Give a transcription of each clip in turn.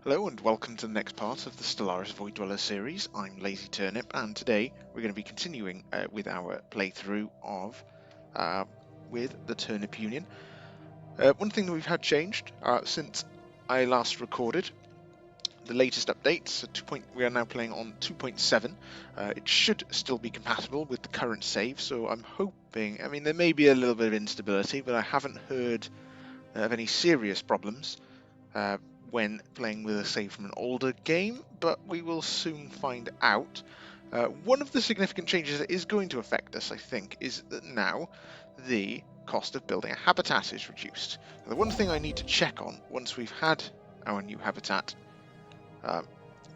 Hello and welcome to the next part of the Stellaris Void Dweller series. I'm Lazy Turnip, and today we're going to be continuing with our playthrough of with the Turnip Union. One thing that we've had changed since I last recorded the latest updates, we are now playing on 2.7. It should still be compatible with the current save, so I'm hoping. I mean, there may be a little bit of instability, but I haven't heard of any serious problems when playing with a save from an older game, but we will soon find out. One of the significant changes that is going to affect us, I think, is that now the cost of building a habitat is reduced. Now, the one thing I need to check on once we've had our new habitat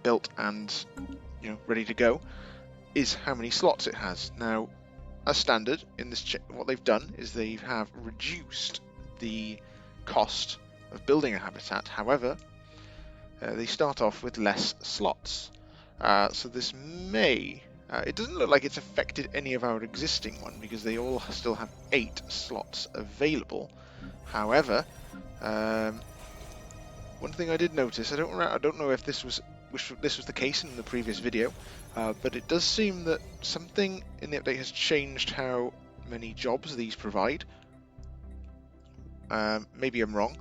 built and ready to go is how many slots it has. Now, as standard in this, what they've done is they have reduced the cost of building a habitat. However, they start off with less slots. So this may... it doesn't look like it's affected any of our existing one because they all still have 8 slots available. However, one thing I did notice, I don't know if this was the case in the previous video, but it does seem that something in the update has changed how many jobs these provide. Maybe I'm wrong.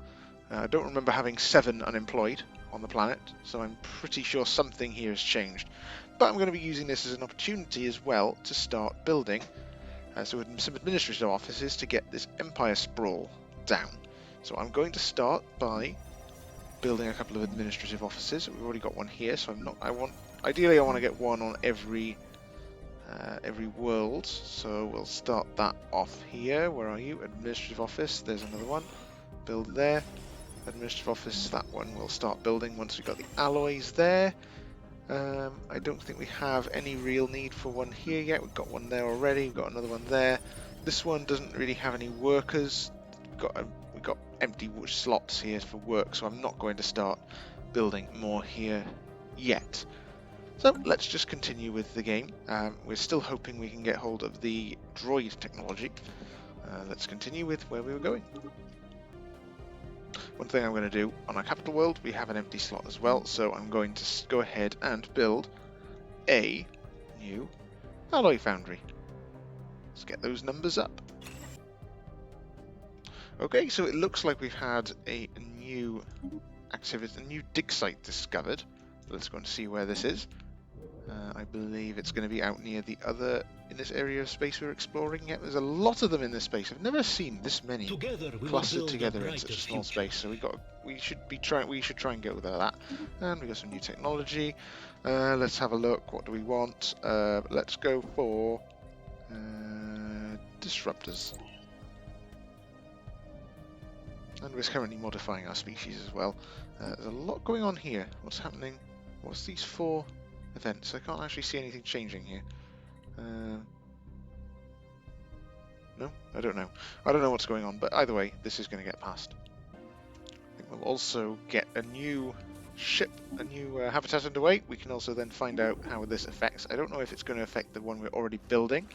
I don't remember having 7 unemployed on the planet, so I'm pretty sure something here has changed. But I'm going to be using this as an opportunity as well to start building some administrative offices to get this Empire sprawl down. So I'm going to start by building a couple of administrative offices. We've already got one here, so ideally I want to get one on every world. So we'll start that off here. Where are you? Administrative office. There's another one. Build there. Administrative office, that one we'll start building once we've got the alloys there. I don't think we have any real need for one here yet. We've got one there already, we've got another one there. This one doesn't really have any workers. We've got empty slots here for work, so I'm not going to start building more here yet. So let's just continue with the game. We're still hoping we can get hold of the droid technology. Let's continue with where we were going. One thing I'm going to do on our capital world, we have an empty slot as well, so I'm going to go ahead and build a new alloy foundry. Let's get those numbers up. Okay, so it looks like we've had a new activity, a new dig site discovered. Let's go and see where this is. I believe it's going to be out near the other, in this area of space we're exploring. Yeah, there's a lot of them in this space. I've never seen this many clustered together in such a small space. So we should try and get with that. And we got some new technology. Let's have a look. What do we want? Let's go for disruptors. And we're currently modifying our species as well. There's a lot going on here. What's happening? What's these 4 events? I can't actually see anything changing here. No, I don't know. I don't know what's going on, but either way, this is going to get passed. I think we'll also get a new ship, a new habitat underway. We can also then find out how this affects. I don't know if it's going to affect the one we're already building,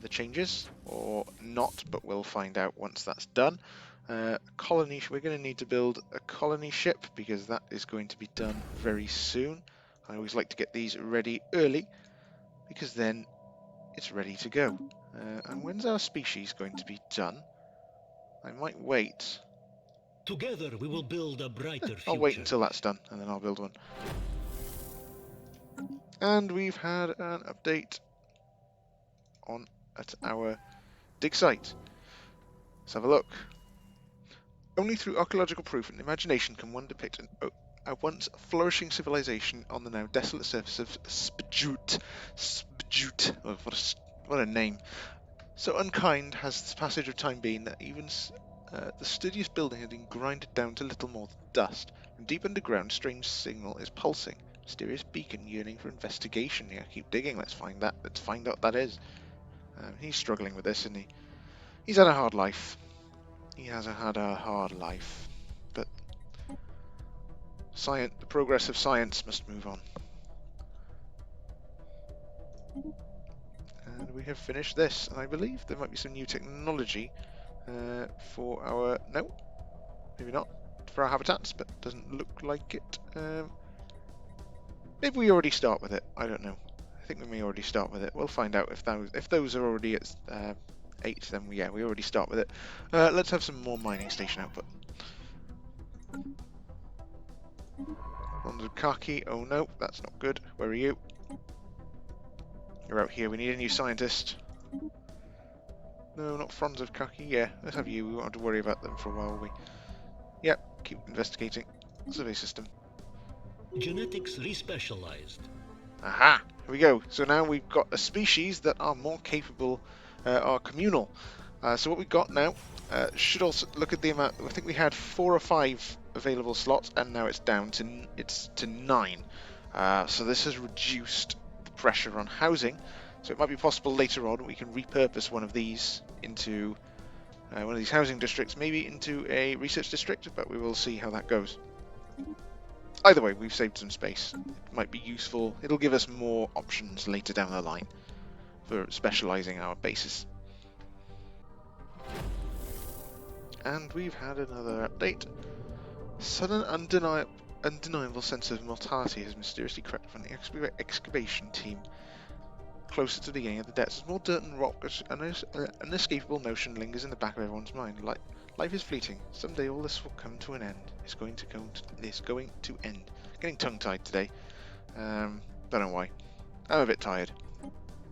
the changes, or not, but we'll find out once that's done. Colony, we're going to need to build a colony ship because that is going to be done very soon. I always like to get these ready early because then it's ready to go. And when's our species going to be done? I might wait. Together we will build a brighter future. I'll wait until that's done and then I'll build one. And we've had an update at our dig site. Let's have a look. Only through archaeological proof and imagination can one depict a once flourishing civilization on the now desolate surface of Spjut. Oh, what a name. So unkind has the passage of time been that even the studious building had been grinded down to little more than dust. From deep underground, a strange signal is pulsing. Mysterious beacon yearning for investigation. Yeah, keep digging. Let's find out what that is. He's struggling with this, isn't he? He's had a hard life. He has had a hard life, but the progress of science must move on. And we have finished this, and I believe there might be some new technology for our... No, maybe not. for our habitats, but doesn't look like it. Maybe we already start with it. I don't know. I think we may already start with it. We'll find out if those are already at 8. Then yeah, we already start with it. Let's have some more mining station output. On the khaki. Oh no, that's not good. Where are you? You're out here. We need a new scientist. No, not Franz of Khaki. Yeah, let's have you. We won't have to worry about them for a while, will we? Yep, keep investigating. Survey system. Genetics respecialized. Aha! Here we go. So now we've got a species that are more capable, are communal. So what we've got now should also look at the amount. I think we had 4 or 5 available slots, and now it's down to 9. So this has reduced the pressure on housing. So it might be possible later on we can repurpose one of these into one of these housing districts, maybe into a research district. But we will see how that goes. Either way, we've saved some space. It might be useful. It'll give us more options later down the line for specialising our bases. And we've had another update. Sudden undeniable sense of mortality has mysteriously crept from the excavation team closer to the beginning of the depths. As more dirt and rock, an unescapable notion lingers in the back of everyone's mind. Life is fleeting. Someday all this will come to an end. It's going to end. Getting tongue-tied today. Don't know why. I'm a bit tired.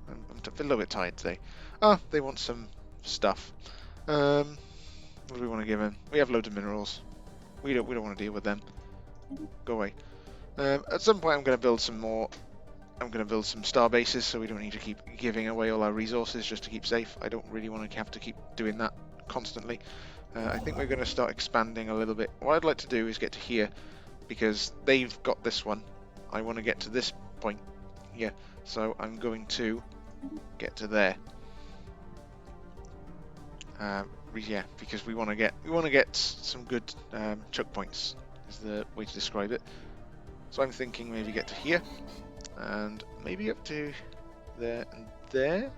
I'm a little bit tired today. Ah, they want some stuff. What do we want to give them? We have loads of minerals. We don't want to deal with them. Go away. At some point, I'm going to build some more. I'm going to build some star bases, so we don't need to keep giving away all our resources just to keep safe. I don't really want to have to keep doing that constantly. I think we're going to start expanding a little bit. What I'd like to do is get to here, because they've got this one. I want to get to this point here, so I'm going to get to there. Yeah, because we want to get some good choke points is the way to describe it. So I'm thinking maybe get to here, and maybe up to there and there.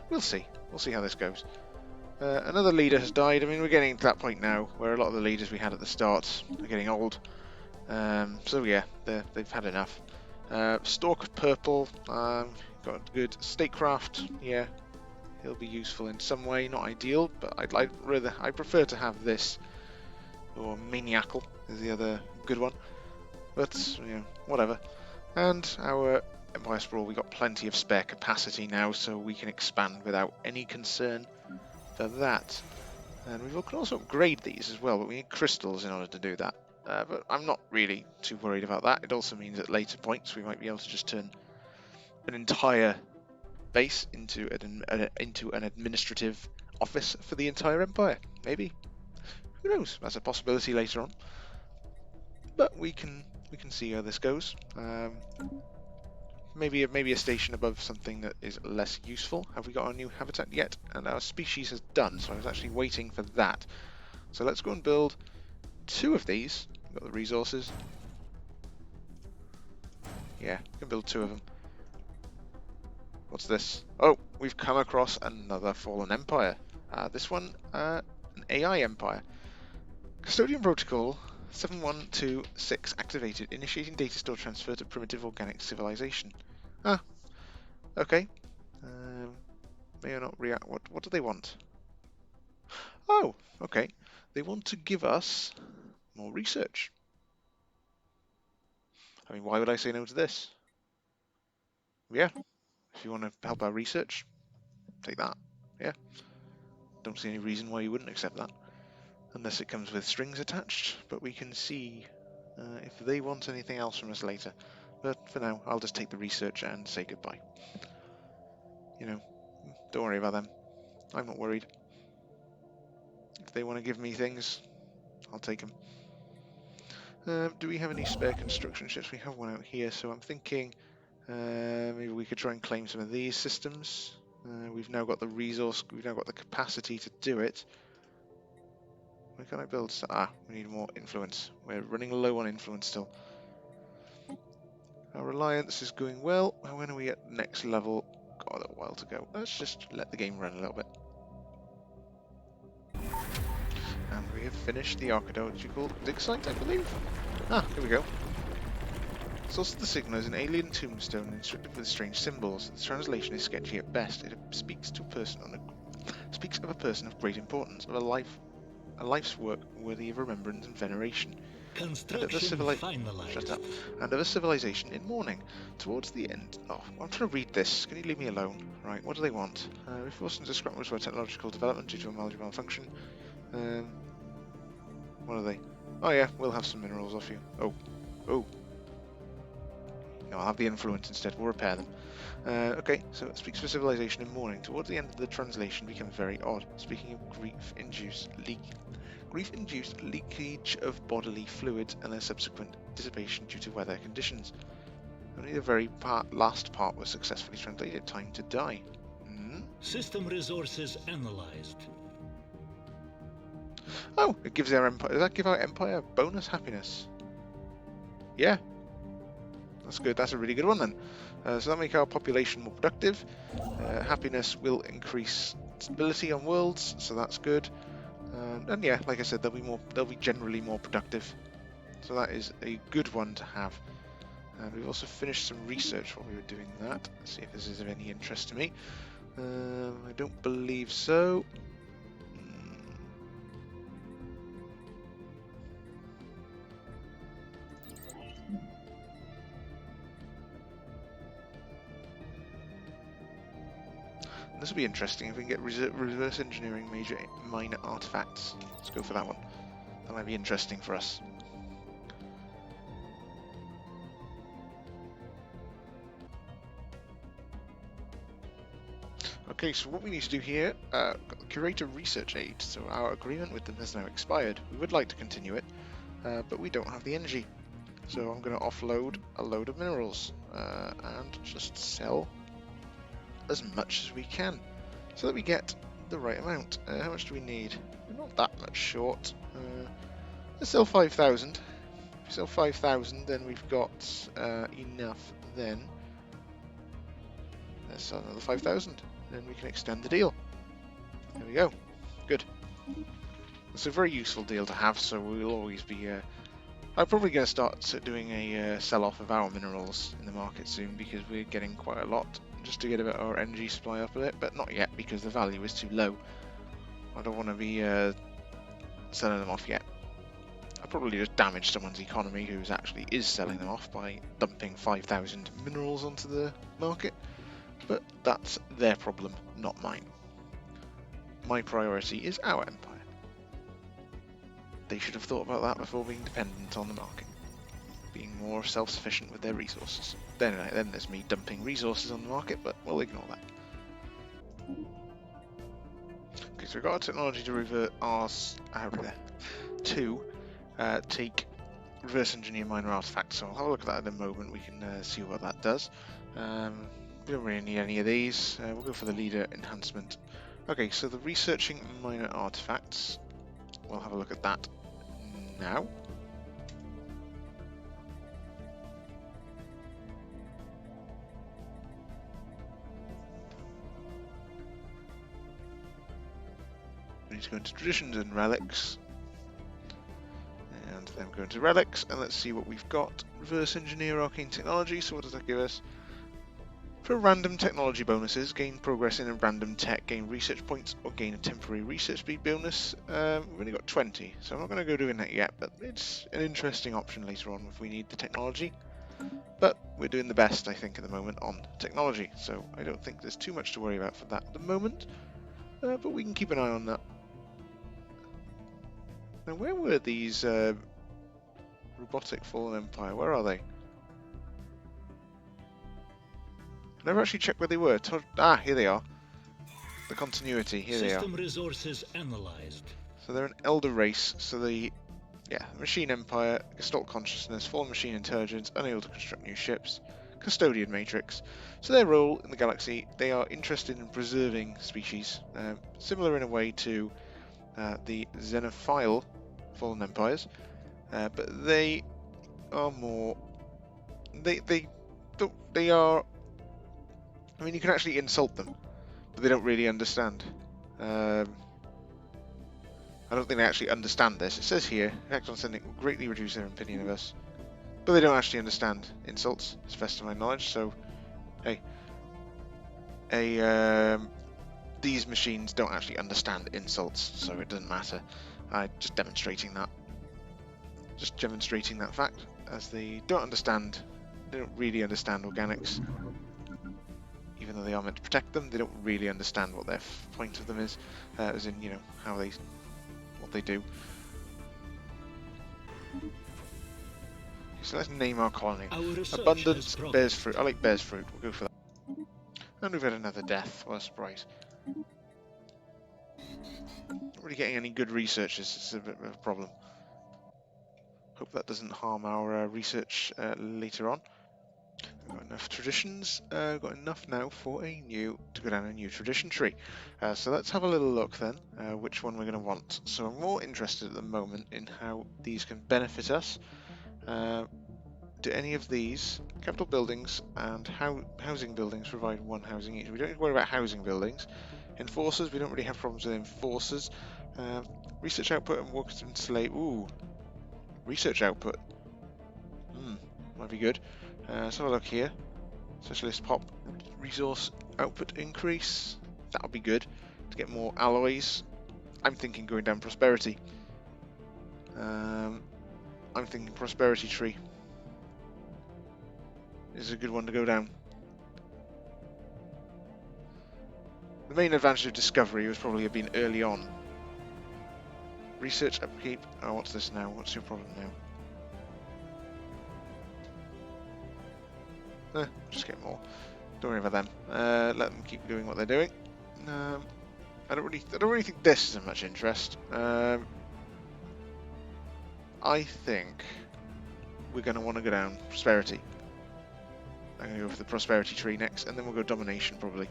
We'll see. We'll see how this goes. Another leader has died. I mean, we're getting to that point now where a lot of the leaders we had at the start are getting old. So yeah, they've had enough. Stalk of Purple, got good statecraft. Yeah, he'll be useful in some way. Not ideal, but I prefer to have this. Or Maniacal is the other good one. But you know, whatever. And our Empire Sprawl, we got plenty of spare capacity now, so we can expand without any concern for that. And we can also upgrade these as well, but we need crystals in order to do that. But I'm not really too worried about that. It also means at later points we might be able to just turn an entire base into an administrative office for the entire empire. Maybe. Who knows? That's a possibility later on. But we can see how this goes. Maybe a station above something that is less useful. Have we got our new habitat yet? And our species has done, so I was actually waiting for that. So let's go and build 2 of these. We've got the resources. Yeah, we can build 2 of them. What's this? Oh, we've come across another fallen empire. This one, an AI empire. Custodian protocol 7126 activated, initiating data store transfer to primitive organic civilization. Ah, okay. May or not react. What do they want? Oh, okay. They want to give us more research. I mean, why would I say no to this? Yeah, if you want to help our research, take that. Yeah, don't see any reason why you wouldn't accept that. Unless it comes with strings attached, but we can see if they want anything else from us later. But for now, I'll just take the research and say goodbye. You know, don't worry about them. I'm not worried. If they want to give me things, I'll take them. Do we have any spare construction ships? We have one out here, so I'm thinking maybe we could try and claim some of these systems. We've now got the resource, we've now got the capacity to do it. Where can I build? We need more influence. We're running low on influence still. Our alliance is going well. When are we at next level? Got a little while to go. Let's just let the game run a little bit. And we have finished the archaeological dig site, I believe. Ah, here we go. Source of the signal is an alien tombstone inscribed with strange symbols. The translation is sketchy at best. It speaks of a person of great importance, of a life's work worthy of remembrance and veneration. Construction finalized. Shut up. And of a civilization in mourning. Towards the end. Oh, I'm trying to read this. Can you leave me alone? Right, what do they want? We're forced into scrap for technological development due to a major malfunction. What are they? Oh yeah, we'll have some minerals off you. Oh. No, I'll have the influence instead. We'll repair them. Okay, so it speaks for civilization in mourning. Towards the end of the translation becomes very odd. Speaking of grief-induced leakage of bodily fluids and their subsequent dissipation due to weather conditions. Only the very last part was successfully translated. Time to die. System resources analyzed. Oh, it gives our empire. Does that give our empire bonus happiness? Yeah. That's good. That's a really good one then. So that makes our population more productive. Happiness will increase stability on worlds, so that's good. And yeah, like I said, they'll be generally more productive. So that is a good one to have. And we've also finished some research while we were doing that. Let's see if this is of any interest to me. I don't believe so. This will be interesting if we can get reverse engineering major minor artifacts. Let's go for that one. That might be interesting for us. Okay, so what we need to do here, curate a research aid. So our agreement with them has now expired. We would like to continue it, but we don't have the energy. So I'm going to offload a load of minerals and just sell as much as we can so that we get the right amount. How much do we need? We're not that much short. Let's sell 5,000. If we sell 5,000, then we've got enough then. Let's sell another 5,000. Then we can extend the deal. There we go. Good. It's a very useful deal to have, so we'll always be... I'm probably going to start doing a sell-off of our minerals in the market soon, because we're getting quite a lot, just to get a bit our energy supply up a bit, but not yet because the value is too low. I don't want to be selling them off yet. I'll probably just damage someone's economy who actually is selling them off by dumping 5,000 minerals onto the market, but that's their problem, not mine. My priority is our empire. They should have thought about that before being dependent on the market. Being more self-sufficient with their resources. Then there's me dumping resources on the market, but we'll ignore that. Okay, so we've got our technology to revert ours out there. Take reverse engineer minor artifacts. So I'll have a look at that in a moment. We can see what that does. We don't really need any of these. We'll go for the leader enhancement. Okay, so the researching minor artifacts. We'll have a look at that now. We need to go into traditions and relics. And then go into relics, and let's see what we've got. Reverse engineer arcane technology, so what does that give us? For random technology bonuses, gain progress in a random tech, gain research points, or gain a temporary research speed bonus. We've only got 20, so I'm not going to go doing that yet, but it's an interesting option later on if we need the technology. But we're doing the best, I think, at the moment on technology, so I don't think there's too much to worry about for that at the moment. But we can keep an eye on that. Now, where were these robotic fallen empire? Where are they? I never actually checked where they were. Here they are. The continuity. Here they are. System resources analyzed. So they're an elder race. So the machine empire, Gestalt consciousness, fallen machine intelligence, unable to construct new ships, custodian matrix. So their role in the galaxy, they are interested in preserving species, similar in a way to the Xenophile fallen empires, but they are more. They are. I mean, you can actually insult them, but they don't really understand. I I don't think they actually understand this. It says here, effect on sending will greatly reduce their opinion of us. But they don't actually understand insults, as best of my knowledge, so, hey. These machines don't actually understand insults, so it doesn't matter. Just demonstrating that. Just demonstrating that fact, as they don't really understand organics. Even though they are meant to protect them, they don't really understand what their point of them is, as in, you know, what they do. So let's name our colony. Abundance bears fruit. I like bears fruit. We'll go for that. And we've had another death. What a surprise. Not really getting any good researchers. It's a bit of a problem. Hope that doesn't harm our research later on. We've got enough traditions. We've got enough now to go down a new tradition tree. So let's have a little look then, which one we're going to want. So I'm more interested at the moment in how these can benefit us. Do any of these capital buildings and housing buildings provide one housing each? We don't need to worry about housing buildings. Enforcers, we don't really have problems with enforcers. Research output and workers in slave. Ooh, research output. Might be good. Let's have a look here. Specialist pop resource output increase. That'll be good to get more alloys. I'm thinking going down prosperity. I'm thinking prosperity tree. This is a good one to go down. The main advantage of discovery was probably being early on. Research upkeep. Oh, what's this now? What's your problem now? Just get more. Don't worry about them. Let them keep doing what they're doing. I don't really think this is of much interest. I think we're going to want to go down prosperity. I'm going to go for the prosperity tree next, and then we'll go domination probably.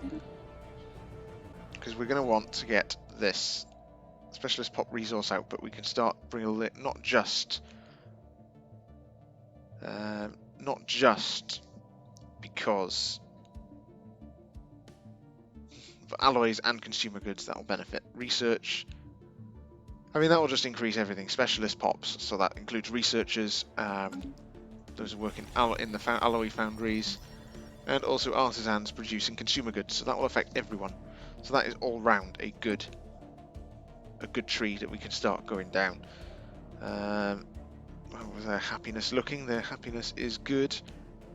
Because we're going to want to get this specialist pop resource output. We can start bringing it not just because for alloys and consumer goods that will benefit. Research, I mean, that will just increase everything. Specialist pops, so that includes researchers, those who work in the alloy foundries, and also artisans producing consumer goods, so that will affect everyone. So that is all round a good tree that we can start going down. How was their happiness looking? Their happiness is good.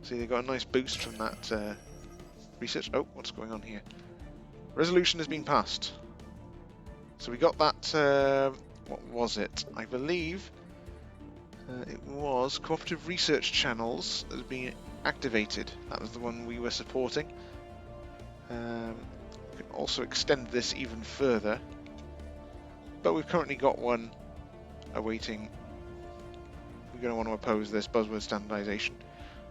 See, they got a nice boost from that research. Oh, what's going on here? Resolution has been passed. So we got that, what was it? I believe it was cooperative research channels that has been activated. That was the one we were supporting. We can also extend this even further. But we've currently got one awaiting. We're going to want to oppose this buzzword standardization.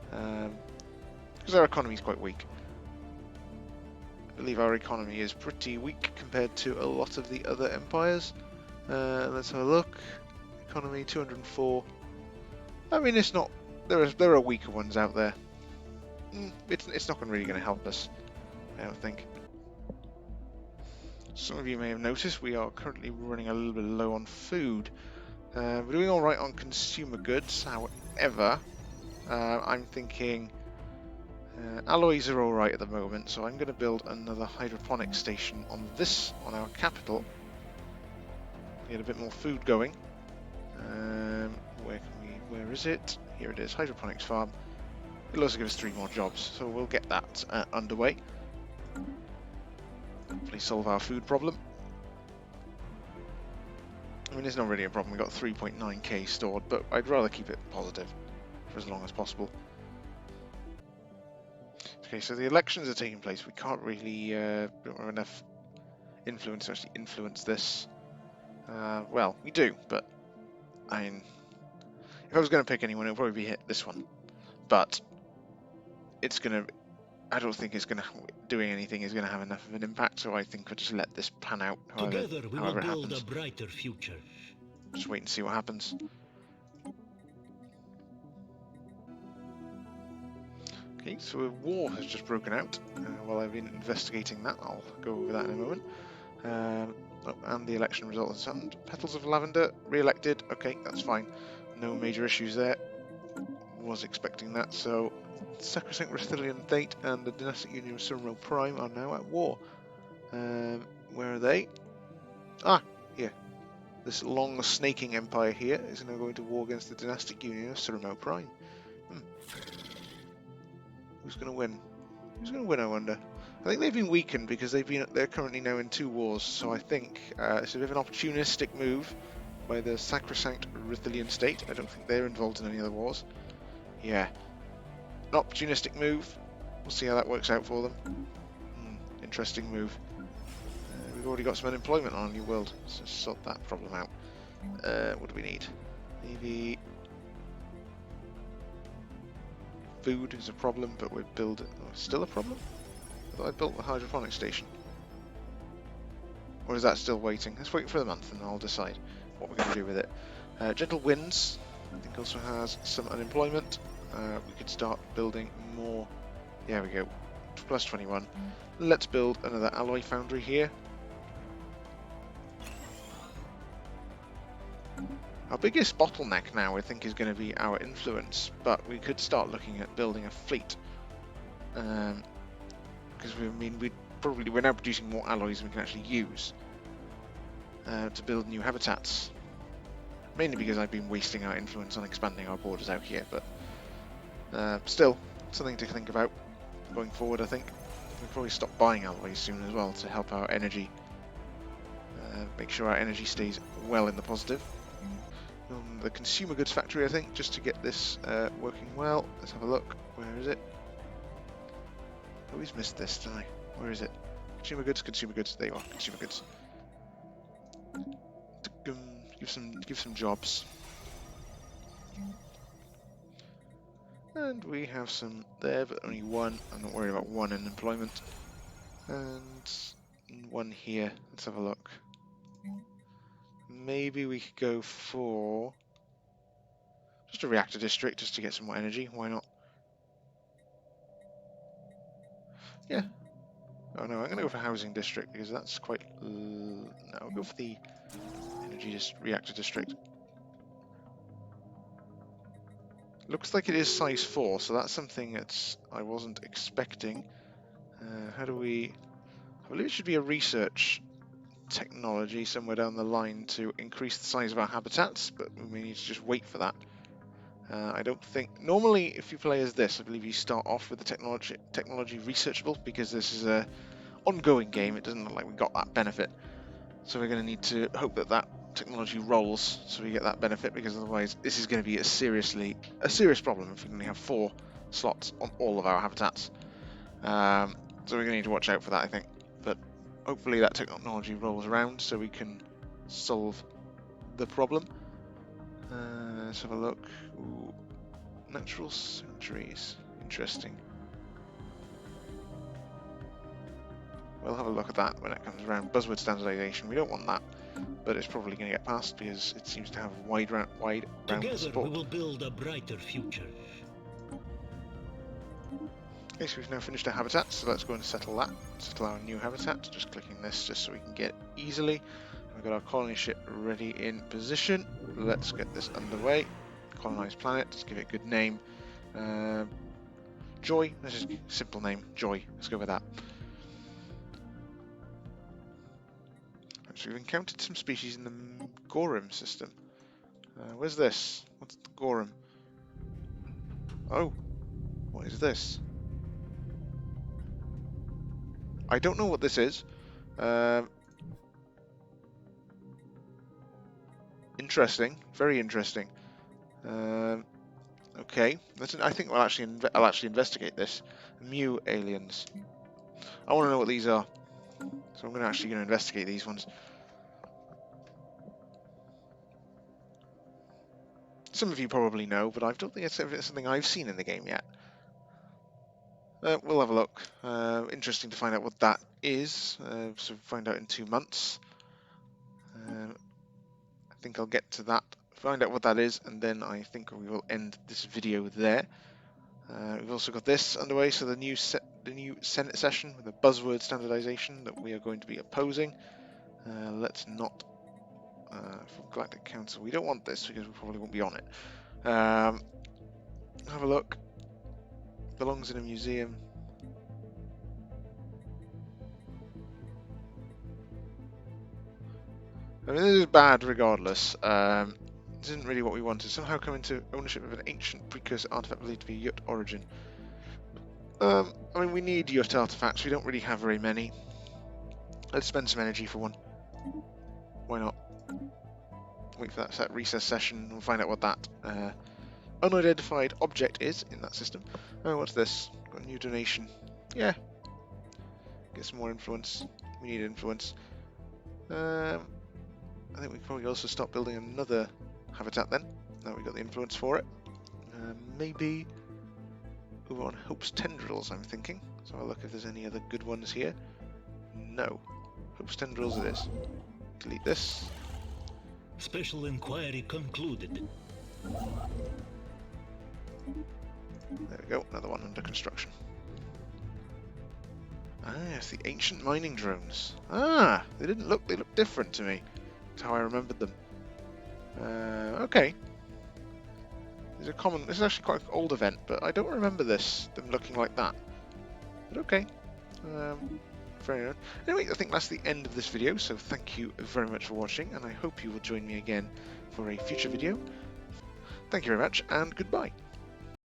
Because our economy is quite weak. I believe our economy is pretty weak compared to a lot of the other empires. Let's have a look. Economy 204. I mean, it's not. There are weaker ones out there. It's not really going to help us, I don't think. Some of you may have noticed we are currently running a little bit low on food. We're doing all right on consumer goods. However, I'm thinking alloys are all right at the moment, so I'm going to build another hydroponic station on our capital. Get a bit more food going. Where is it? Here it is, hydroponics farm. It'll also give us 3 more jobs, so we'll get that underway. Hopefully solve our food problem. I mean, it's not really a problem. We've got 3.9k stored, but I'd rather keep it positive for as long as possible. Okay, so the elections are taking place. We can't really don't have enough influence to actually influence this. Well, we do, but I mean, if I was going to pick anyone, it would probably be this one. But it's going to. I don't think it's going to doing anything is going to have enough of an impact. So I think we'll just let this pan out. Together we will build happens. a brighter future. Just wait and see what happens. Okay, so a war has just broken out. While I've been investigating that, I'll go over that in a moment. Oh, and the election result has happened. Petals of Lavender, re-elected. Okay, that's fine. No major issues there. Was expecting that. So, Sacrosanct Rithilian Thate and the Dynastic Union of Sunro Prime are now at war. Where are they? Ah, here. This long snaking empire here is now going to war against the Dynastic Union of Surumo Prime. Who's going to win? Who's going to win, I wonder? I think they've been weakened because they're currently now in 2 wars, so I think it's a bit of an opportunistic move by the Sacrosanct Rithilian State. I don't think they're involved in any other wars. Yeah. An opportunistic move. We'll see how that works out for them. Interesting move. We've already got some unemployment on New World, so sort that problem out. What do we need? Maybe food is a problem, but we're building. Oh, still a problem? I thought I built the hydroponic station. Or is that still waiting? Let's wait for the month and I'll decide what we're going to do with it. Gentle Winds, I think, also has some unemployment. We could start building more. There we go. Plus 21. Let's build another alloy foundry here. Our biggest bottleneck now, I think, is going to be our influence, but we could start looking at building a fleet. Because we're now producing more alloys than we can actually use to build new habitats. Mainly because I've been wasting our influence on expanding our borders out here, but still something to think about going forward. I think we'll probably stop buying alloys soon as well to help our energy, make sure our energy stays well in the positive. The consumer goods factory, I think, just to get this working well. Let's have a look. Where is it? I always missed this, don't I? Where is it? Consumer goods. There you are. Consumer goods. Give some jobs. And we have some there, but only one. I'm not worried about one in employment. And one here. Let's have a look. Maybe we could go for just a reactor district just to get some more energy. Why not? Yeah. Oh no, I'm going to go for housing district because that's quite... No, I'll go for the energy reactor district. Looks like it is size 4, so that's something that I wasn't expecting. How do we... I believe it should be a research technology somewhere down the line to increase the size of our habitats, but we need to just wait for that. I don't think... Normally, if you play as this, I believe you start off with the technology researchable, because this is a ongoing game. It doesn't look like we got that benefit. So we're going to need to hope that that technology rolls so we get that benefit, because otherwise this is going to be a serious problem if we only have 4 slots on all of our habitats. So we're going to need to watch out for that, I think. But hopefully that technology rolls around so we can solve the problem. Let's have a look. Ooh, natural sanctuaries. Interesting. We'll have a look at that when it comes around. Buzzword standardization. We don't want that, but it's probably going to get passed because it seems to have wide round Together support. we will build a brighter future. Okay, so we've now finished our habitat, so let's go and settle our new habitat. Just clicking this just so we can get easily. We've got our colony ship ready in position. Let's get this underway. Colonize planet, let's give it a good name. Joy, this is a simple name, Joy, let's go with that. So we've encountered some species in the Gorum system. Where's this? What's the Gorum? Oh, what is this? I don't know what this is. Interesting, very interesting. Okay, I think I'll actually investigate this. Mu aliens. I want to know what these are, so I'm actually going to investigate these ones. Some of you probably know, but I don't think it's something I've seen in the game yet. We'll have a look. Interesting to find out what that is. So find out in 2 months. I think I'll get to that, find out what that is, and then I think we will end this video there. We've also got this underway, so the new Senate session with the buzzword standardization that we are going to be opposing. Let's not. For Galactic Council, we don't want this because we probably won't be on it. Have a look. Belongs in a museum. I mean, this is bad regardless. This isn't really what we wanted. Somehow come into ownership of an ancient precursor artifact believed to be Yut origin. I mean, we need Yut artifacts. We don't really have very many. Let's spend some energy for one. Why not? Wait for that recess session. We'll find out what that unidentified object is in that system. Oh, what's this? Got a new donation. Yeah. Get some more influence. We need influence. I think we can probably also start building another habitat then. Now we've got the influence for it. Maybe over on Hope's Tendrils, I'm thinking. So I'll look if there's any other good ones here. No. Hope's Tendrils it is. Delete this. Special inquiry concluded. There we go, another one under construction. Ah, yes, the ancient mining drones. Ah, they look different to me. That's how I remembered them. Okay. This is actually quite an old event, but I don't remember them looking like that. But okay. Fair enough. Anyway, I think that's the end of this video, so thank you very much for watching, and I hope you will join me again for a future video. Thank you very much, and goodbye.